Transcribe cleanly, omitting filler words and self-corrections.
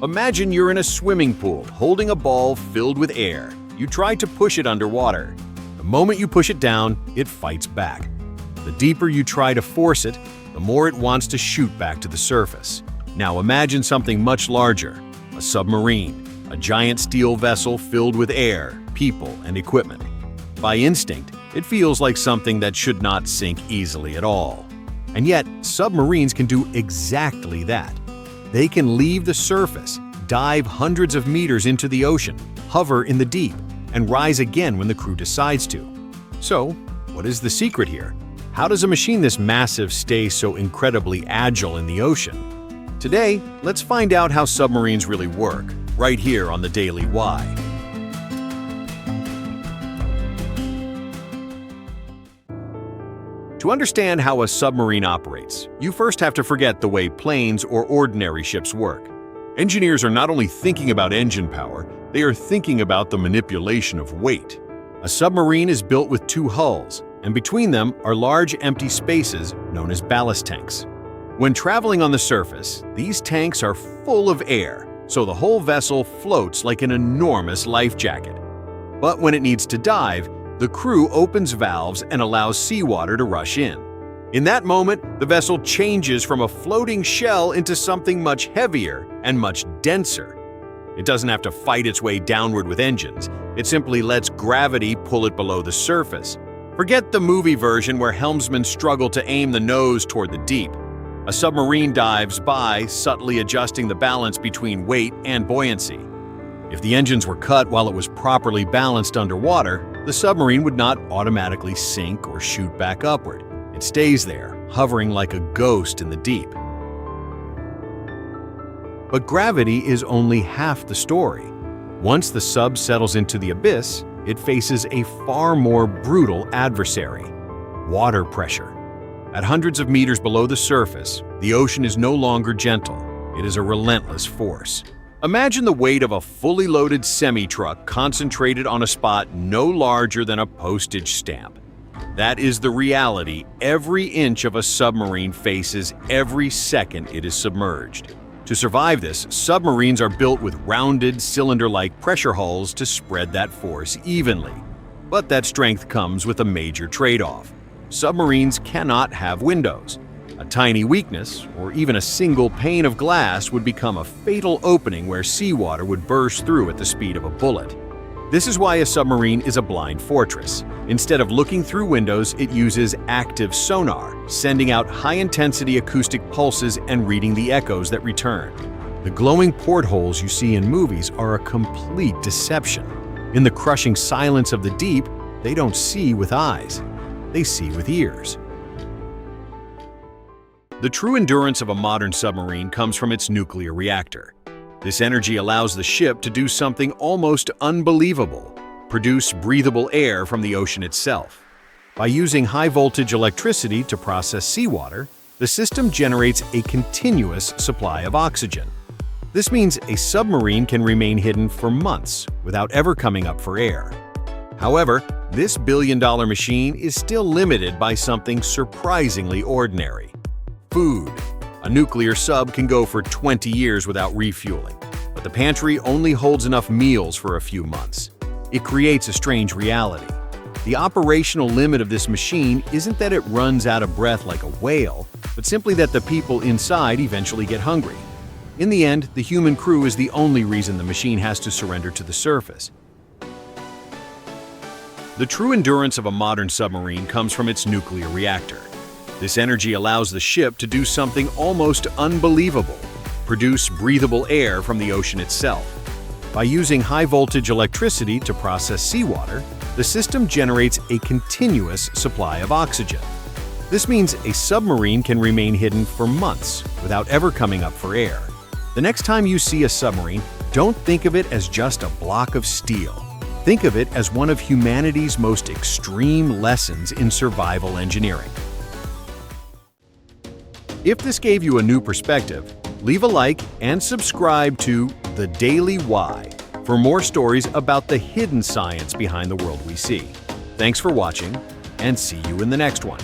Imagine you're in a swimming pool holding a ball filled with air. You try to push it underwater. The moment you push it down, it fights back. The deeper you try to force it, the more it wants to shoot back to the surface. Now imagine something much larger, a submarine, a giant steel vessel filled with air, people, and equipment. By instinct, it feels like something that should not sink easily at all. And yet, submarines can do exactly that. They can leave the surface, dive hundreds of meters into the ocean, hover in the deep, and rise again when the crew decides to. So, what is the secret here? How does a machine this massive stay so incredibly agile in the ocean? Today, let's find out how submarines really work, right here on the Daily Why. To understand how a submarine operates, you first have to forget the way planes or ordinary ships work. Engineers are not only thinking about engine power, they are thinking about the manipulation of weight. A submarine is built with two hulls, and between them are large empty spaces known as ballast tanks. When traveling on the surface, these tanks are full of air, so the whole vessel floats like an enormous life jacket. But when it needs to dive, the crew opens valves and allows seawater to rush in. In that moment, the vessel changes from a floating shell into something much heavier and much denser. It doesn't have to fight its way downward with engines. It simply lets gravity pull it below the surface. Forget the movie version where helmsmen struggle to aim the nose toward the deep. A submarine dives by, subtly adjusting the balance between weight and buoyancy. If the engines were cut while it was properly balanced underwater, the submarine would not automatically sink or shoot back upward. It stays there, hovering like a ghost in the deep. But gravity is only half the story. Once the sub settles into the abyss, it faces a far more brutal adversary: water pressure. At hundreds of meters below the surface, the ocean is no longer gentle. It is a relentless force. Imagine the weight of a fully loaded semi-truck concentrated on a spot no larger than a postage stamp. That is the reality every inch of a submarine faces every second it is submerged. To survive this, submarines are built with rounded, cylinder-like pressure hulls to spread that force evenly. But that strength comes with a major trade-off. Submarines cannot have windows. A tiny weakness, or even a single pane of glass, would become a fatal opening where seawater would burst through at the speed of a bullet. This is why a submarine is a blind fortress. Instead of looking through windows, it uses active sonar, sending out high-intensity acoustic pulses and reading the echoes that return. The glowing portholes you see in movies are a complete deception. In the crushing silence of the deep, they don't see with eyes. They see with ears. The true endurance of a modern submarine comes from its nuclear reactor. This energy allows the ship to do something almost unbelievable: produce breathable air from the ocean itself. By using high-voltage electricity to process seawater, the system generates a continuous supply of oxygen. This means a submarine can remain hidden for months without ever coming up for air. However, this billion-dollar machine is still limited by something surprisingly ordinary: food. A nuclear sub can go for 20 years without refueling, but the pantry only holds enough meals for a few months. It creates a strange reality. The operational limit of this machine isn't that it runs out of breath like a whale, but simply that the people inside eventually get hungry. In the end, the human crew is the only reason the machine has to surrender to the surface. The true endurance of a modern submarine comes from its nuclear reactor. This energy allows the ship to do something almost unbelievable: produce breathable air from the ocean itself. By using high-voltage electricity to process seawater, the system generates a continuous supply of oxygen. This means a submarine can remain hidden for months without ever coming up for air. The next time you see a submarine, don't think of it as just a block of steel. Think of it as one of humanity's most extreme lessons in survival engineering. If this gave you a new perspective, leave a like and subscribe to The Daily Why for more stories about the hidden science behind the world we see. Thanks for watching, and see you in the next one.